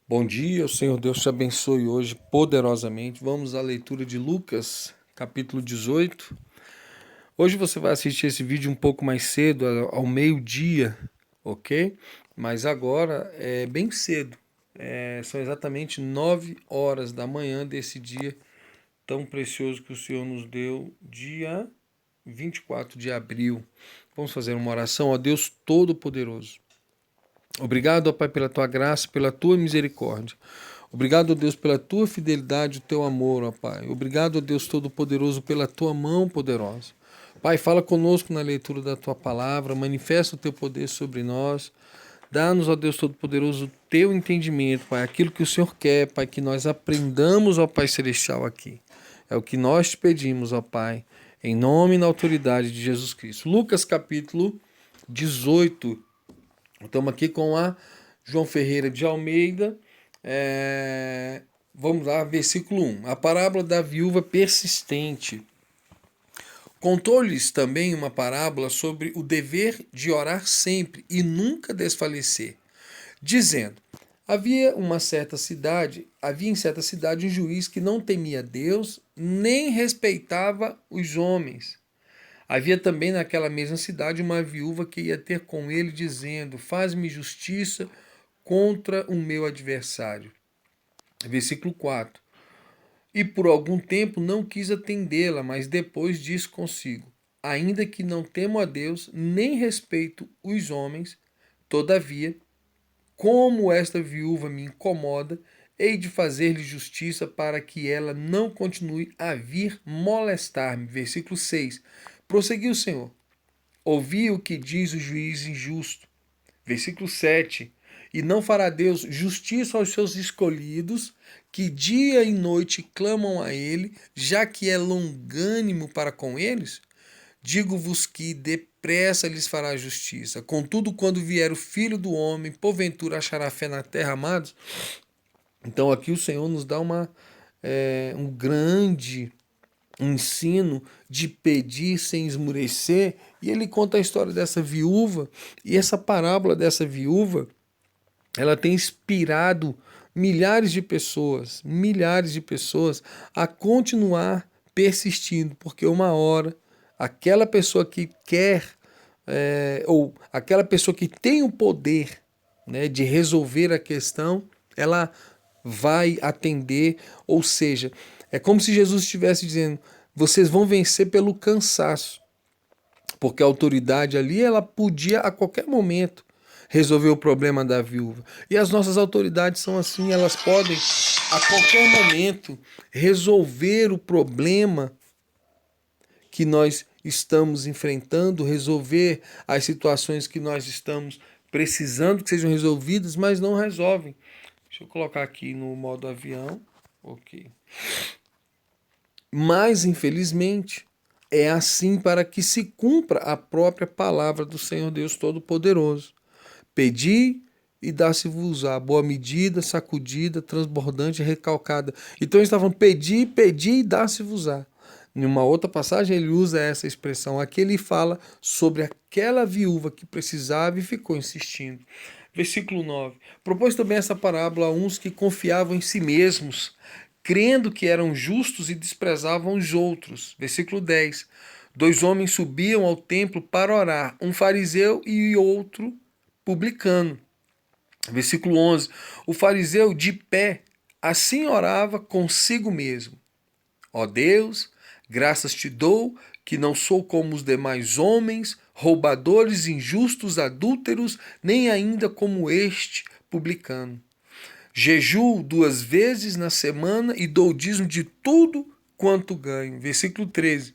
Bom dia, o Senhor Deus te abençoe hoje poderosamente. Vamos à leitura de Lucas, capítulo 18. Hoje você vai assistir esse vídeo um pouco mais cedo, ao meio-dia, ok? Mas agora é bem cedo. São exatamente 9 horas da manhã desse dia tão precioso que o Senhor nos deu, dia 24 de abril. Vamos fazer uma oração, ó Deus Todo-Poderoso. Obrigado, ó Pai, pela tua graça, pela tua misericórdia. Obrigado, ó Deus, pela tua fidelidade, o teu amor, ó Pai. Obrigado, ó Deus Todo-Poderoso, pela tua mão poderosa. Pai, fala conosco na leitura da tua palavra, manifesta o teu poder sobre nós. Dá-nos, ó Deus Todo-Poderoso, o teu entendimento, Pai, aquilo que o Senhor quer, Pai, que nós aprendamos, ó Pai Celestial, aqui. É o que nós te pedimos, ó Pai, em nome e na autoridade de Jesus Cristo. Lucas capítulo 18. Estamos aqui com a João Ferreira de Almeida. Vamos lá, versículo 1. A parábola da viúva persistente. Contou-lhes também uma parábola sobre o dever de orar sempre e nunca desfalecer, dizendo: havia em certa cidade um juiz que não temia Deus, nem respeitava os homens. Havia também naquela mesma cidade uma viúva que ia ter com ele, dizendo: faz-me justiça contra o meu adversário. Versículo 4. E por algum tempo não quis atendê-la, mas depois disse consigo: ainda que não temo a Deus, nem respeito os homens, todavia, como esta viúva me incomoda, hei de fazer-lhe justiça para que ela não continue a vir molestar-me. Versículo 6. Prosseguiu o Senhor: ouvi o que diz o juiz injusto. Versículo 7. E não fará Deus justiça aos seus escolhidos, que dia e noite clamam a ele, já que é longânimo para com eles? Digo-vos que depressa lhes fará justiça. Contudo, quando vier o Filho do Homem, porventura achará fé na terra, amados? Então aqui o Senhor nos dá um grande ensino de pedir sem esmurecer, e ele conta a história dessa viúva, e essa parábola dessa viúva, ela tem inspirado milhares de pessoas a continuar persistindo, porque uma hora aquela pessoa que quer, ou aquela pessoa que tem o poder, né, de resolver a questão, ela vai atender, ou seja, é como se Jesus estivesse dizendo: vocês vão vencer pelo cansaço, porque a autoridade ali ela podia a qualquer momento resolver o problema da viúva. E as nossas autoridades são assim, elas podem a qualquer momento resolver o problema que nós estamos enfrentando, resolver as situações que nós estamos precisando que sejam resolvidas, mas não resolvem. Deixa eu colocar aqui no modo avião. Ok. Mas, infelizmente, é assim para que se cumpra a própria palavra do Senhor Deus Todo-Poderoso. Pedi e dá-se-vos-á boa medida, sacudida, transbordante e recalcada. Então eles estavam pedi, pedi e dá-se-vos-á. Em uma outra passagem ele usa essa expressão. Aqui ele fala sobre aquela viúva que precisava e ficou insistindo. Versículo 9. Propôs também essa parábola a uns que confiavam em si mesmos, crendo que eram justos e desprezavam os outros. Versículo 10. Dois homens subiam ao templo para orar, um fariseu e outro publicano. Versículo 11. O fariseu de pé assim orava consigo mesmo: ó Deus, graças te dou que não sou como os demais homens, roubadores, injustos, adúlteros, nem ainda como este publicano. Jejuo 2 vezes na semana e dou dízimo de tudo quanto ganho. Versículo 13.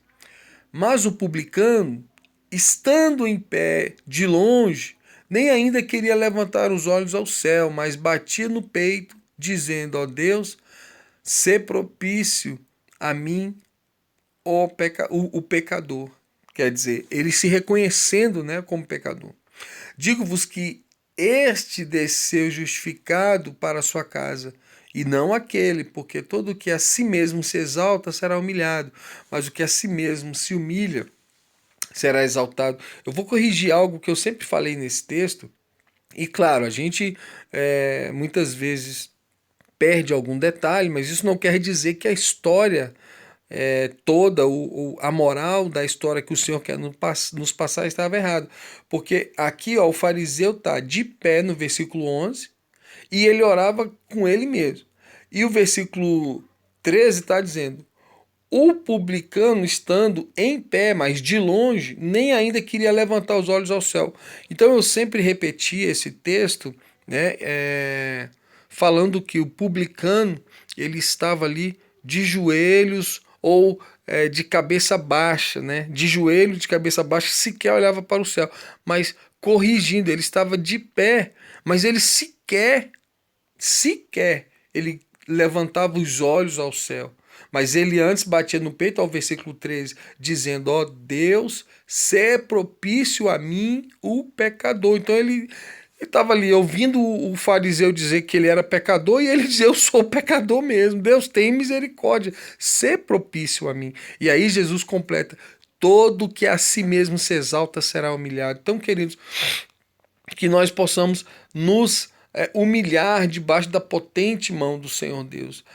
Mas o publicano, estando em pé de longe, nem ainda queria levantar os olhos ao céu, mas batia no peito, dizendo: ó Deus, sê propício a mim, o pecador. Quer dizer, ele se reconhecendo, né, como pecador. Digo-vos que este desceu justificado para a sua casa, e não aquele, porque todo o que a si mesmo se exalta será humilhado, mas o que a si mesmo se humilha será exaltado. Eu vou corrigir algo que eu sempre falei nesse texto, e claro, a gente muitas vezes perde algum detalhe, mas isso não quer dizer que a história toda, a moral da história que o Senhor quer nos passar estava errado. Porque aqui, ó, o fariseu está de pé no versículo 11 e ele orava com ele mesmo. E o versículo 13 está dizendo: o publicano, estando em pé, mas de longe, nem ainda queria levantar os olhos ao céu. Então eu sempre repeti esse texto, né, falando que o publicano ele estava ali de joelhos ou de cabeça baixa, né, de joelho, de cabeça baixa, sequer olhava para o céu, mas corrigindo, ele estava de pé, mas ele sequer ele levantava os olhos ao céu. Mas ele antes batia no peito, ao versículo 13, dizendo: ó Deus, sê propício a mim, o pecador. Então ele estava ali ouvindo o fariseu dizer que ele era pecador e ele dizia: eu sou pecador mesmo. Deus tem misericórdia, sê propício a mim. E aí Jesus completa: todo que a si mesmo se exalta será humilhado. Então, queridos, que nós possamos nos humilhar debaixo da potente mão do Senhor Deus.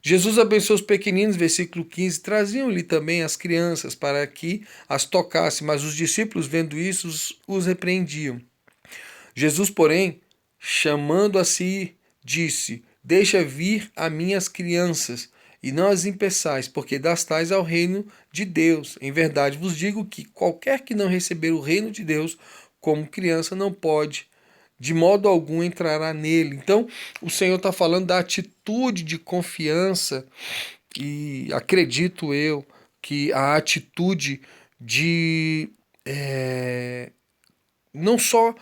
Jesus abençoou os pequeninos, versículo 15, traziam-lhe também as crianças para que as tocasse, mas os discípulos, vendo isso, os repreendiam. Jesus, porém, chamando a si, disse: deixa vir a minhas crianças, e não as impeçais, porque das tais ao reino de Deus. Em verdade vos digo que qualquer que não receber o reino de Deus como criança não pode, de modo algum entrará nele. Então, o Senhor está falando da atitude de confiança, e acredito eu que a atitude de não só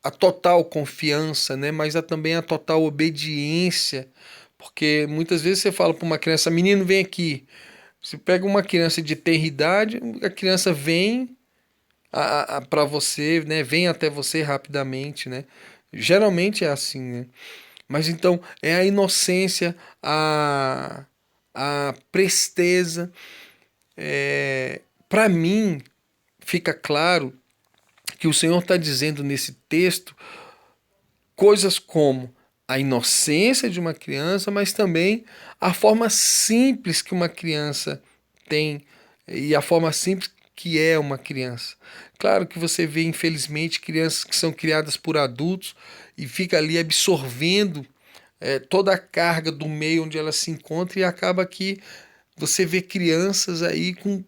a total confiança, né, mas também a total obediência, porque muitas vezes você fala para uma criança: menino, vem aqui. Você pega uma criança de tenra idade, a criança vem para você, né? Vem até você rapidamente, né? Geralmente é assim, né? Mas então é a inocência, a presteza. Para mim fica claro que o Senhor está dizendo nesse texto coisas como a inocência de uma criança, mas também a forma simples que uma criança tem e a forma simples que é uma criança. Claro que você vê, infelizmente, crianças que são criadas por adultos e fica ali absorvendo toda a carga do meio onde ela se encontra, e acaba que você vê crianças aí com,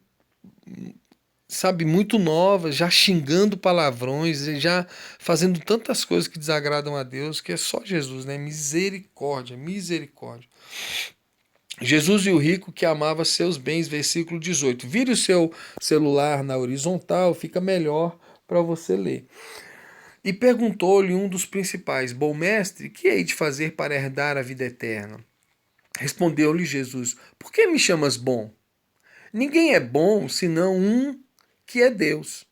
sabe, muito novas, já xingando palavrões, já fazendo tantas coisas que desagradam a Deus, que é só Jesus, né? Misericórdia, misericórdia. Jesus e o rico que amava seus bens, versículo 18. Vire o seu celular na horizontal, fica melhor para você ler. E perguntou-lhe um dos principais: bom mestre, que hei de fazer para herdar a vida eterna? Respondeu-lhe Jesus: por que me chamas bom? Ninguém é bom senão um que é Deus.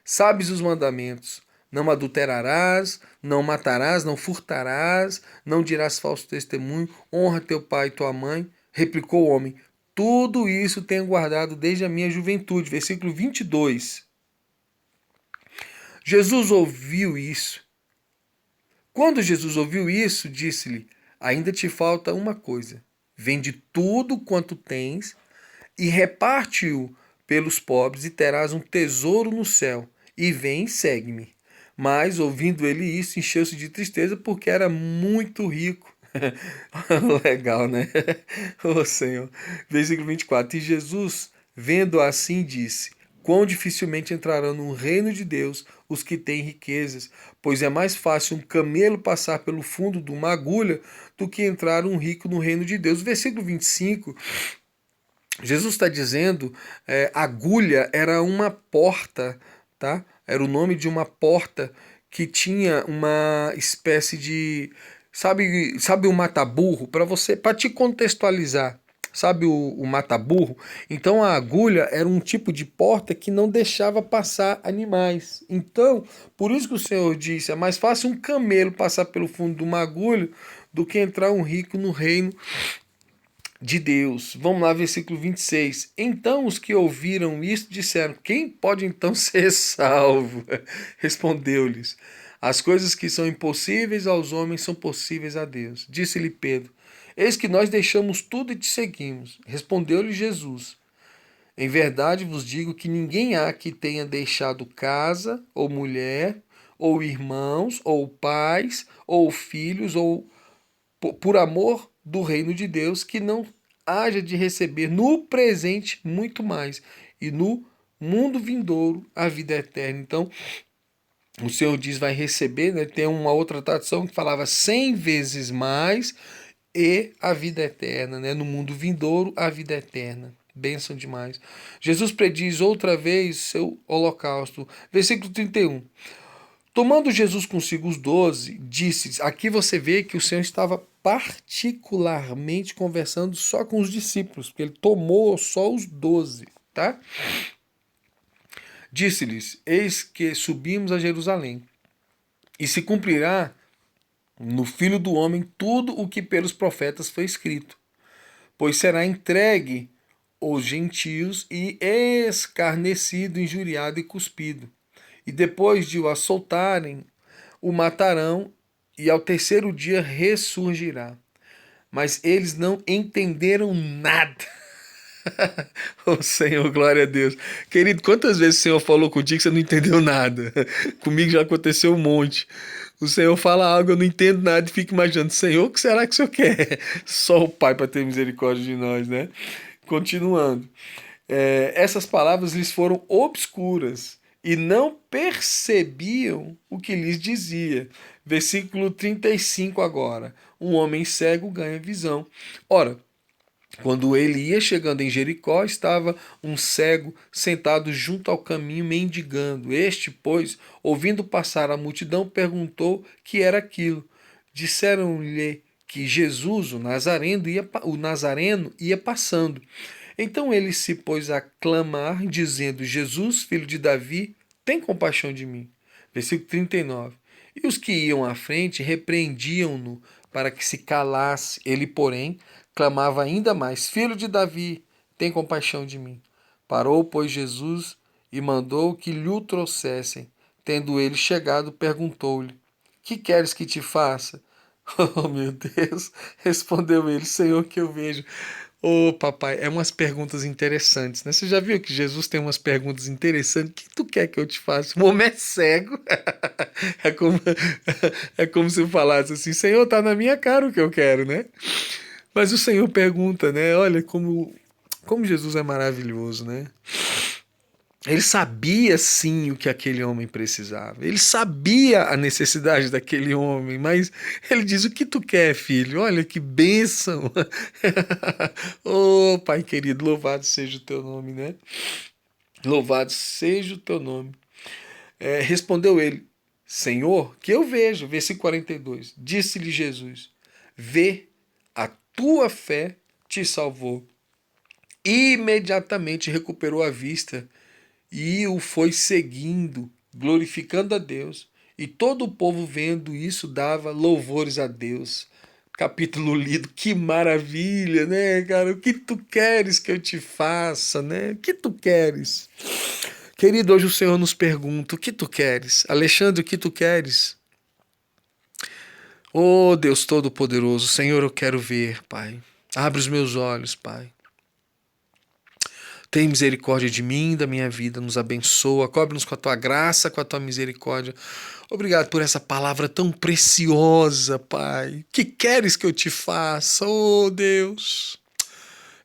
Sabes os mandamentos: não adulterarás, não matarás, não furtarás, não dirás falso testemunho, honra teu pai e tua mãe. Replicou o homem: tudo isso tenho guardado desde a minha juventude. Versículo 22. Jesus ouviu isso. Quando Jesus ouviu isso, disse-lhe: ainda te falta uma coisa. Vende tudo quanto tens e reparte-o pelos pobres, e terás um tesouro no céu. E vem e segue-me. Mas, ouvindo ele isso, encheu-se de tristeza, porque era muito rico. Legal, né? Ô Senhor. Versículo 24. E Jesus, vendo assim, disse: quão dificilmente entrarão no reino de Deus os que têm riquezas, pois é mais fácil um camelo passar pelo fundo de uma agulha do que entrar um rico no reino de Deus. Versículo 25. Jesus está dizendo, agulha era uma porta, tá? Era o nome de uma porta que tinha uma espécie de, sabe o mata-burro? Para te contextualizar, sabe o mata-burro? Então a agulha era um tipo de porta que não deixava passar animais. Então, por isso que o Senhor disse: é mais fácil um camelo passar pelo fundo de uma agulha do que entrar um rico no reino de Deus. Vamos lá, versículo 26. Então os que ouviram isto disseram: quem pode então ser salvo? Respondeu-lhes: As coisas que são impossíveis aos homens são possíveis a Deus. Disse-lhe Pedro: Eis que nós deixamos tudo e te seguimos. Respondeu-lhe Jesus: Em verdade vos digo que ninguém há que tenha deixado casa, ou mulher, ou irmãos, ou pais, ou filhos, ou por amor do reino de Deus, que não haja de receber no presente muito mais, e no mundo vindouro a vida eterna. Então, o Senhor diz vai receber, né? Tem uma outra tradução que falava 100 vezes mais e a vida eterna, né? No mundo vindouro a vida eterna. Bênção demais. Jesus prediz outra vez seu holocausto. Versículo 31. Tomando Jesus consigo os 12, disse, aqui você vê que o Senhor estava particularmente conversando só com os discípulos, porque ele tomou só os 12, tá? Disse-lhes, eis que subimos a Jerusalém, e se cumprirá no Filho do Homem tudo o que pelos profetas foi escrito, pois será entregue aos gentios e escarnecido, injuriado e cuspido. E depois de o açoitarem, o matarão, e ao terceiro dia ressurgirá. Mas eles não entenderam nada. Oh Senhor, glória a Deus. Querido, quantas vezes o Senhor falou contigo que você não entendeu nada? Comigo já aconteceu um monte. O Senhor fala algo, eu não entendo nada e fico imaginando, Senhor, o que será que o Senhor quer? Só o Pai para ter misericórdia de nós, né? Continuando. Essas palavras lhes foram obscuras e não percebiam o que lhes dizia. Versículo 35 agora. Um homem cego ganha visão. Ora, quando ele ia chegando em Jericó, estava um cego sentado junto ao caminho, mendigando. Este, pois, ouvindo passar a multidão, perguntou que era aquilo. Disseram-lhe que Jesus, o Nazareno, ia passando. Então ele se pôs a clamar, dizendo: Jesus, filho de Davi, tem compaixão de mim. Versículo 39. E os que iam à frente repreendiam-no para que se calasse. Ele, porém, clamava ainda mais: Filho de Davi, tem compaixão de mim. Parou, pois, Jesus e mandou que lhe o trouxessem. Tendo ele chegado, perguntou-lhe: Que queres que te faça? Oh, meu Deus! Respondeu ele: Senhor, que eu vejo. Ô, papai, é umas perguntas interessantes, né? Você já viu que Jesus tem umas perguntas interessantes? O que tu quer que eu te faça? O homem é cego. É como, é como se eu falasse assim, Senhor, tá na minha cara o que eu quero, né? Mas o Senhor pergunta, né? Olha como Jesus é maravilhoso, né? Ele sabia sim o que aquele homem precisava. Ele sabia a necessidade daquele homem, mas ele diz: O que tu quer, filho? Olha que bênção! Oh, Pai querido, louvado seja o teu nome, né? Louvado seja o teu nome. Respondeu ele: Senhor, que eu vejo. Versículo 42. Disse-lhe Jesus: Vê, a tua fé te salvou. Imediatamente recuperou a vista e o foi seguindo, glorificando a Deus. E todo o povo vendo isso dava louvores a Deus. Capítulo lido, que maravilha, né, cara? O que tu queres que eu te faça, né? O que tu queres? Querido, hoje o Senhor nos pergunta, o que tu queres? Alexandre, o que tu queres? Oh, Deus Todo-Poderoso, Senhor, eu quero ver, Pai. Abre os meus olhos, Pai. Tem misericórdia de mim, da minha vida, nos abençoa, cobre-nos com a tua graça, com a tua misericórdia. Obrigado por essa palavra tão preciosa, Pai. Que queres que eu te faça, oh Deus?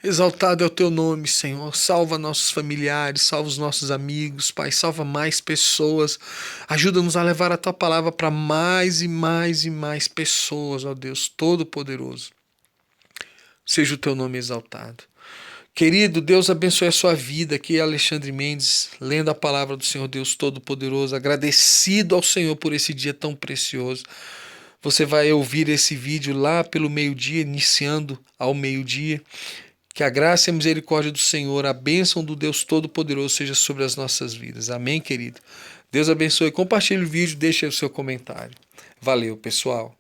Exaltado é o teu nome, Senhor. Salva nossos familiares, salva os nossos amigos, Pai. Salva mais pessoas. Ajuda-nos a levar a tua palavra para mais e mais e mais pessoas, ó Deus Todo-Poderoso. Seja o teu nome exaltado. Querido, Deus abençoe a sua vida. Aqui é Alexandre Mendes, lendo a palavra do Senhor Deus Todo-Poderoso, agradecido ao Senhor por esse dia tão precioso. Você vai ouvir esse vídeo lá pelo meio-dia, iniciando ao meio-dia. Que a graça e a misericórdia do Senhor, a bênção do Deus Todo-Poderoso seja sobre as nossas vidas. Amém, querido? Deus abençoe. Compartilhe o vídeo, deixe aí o seu comentário. Valeu, pessoal.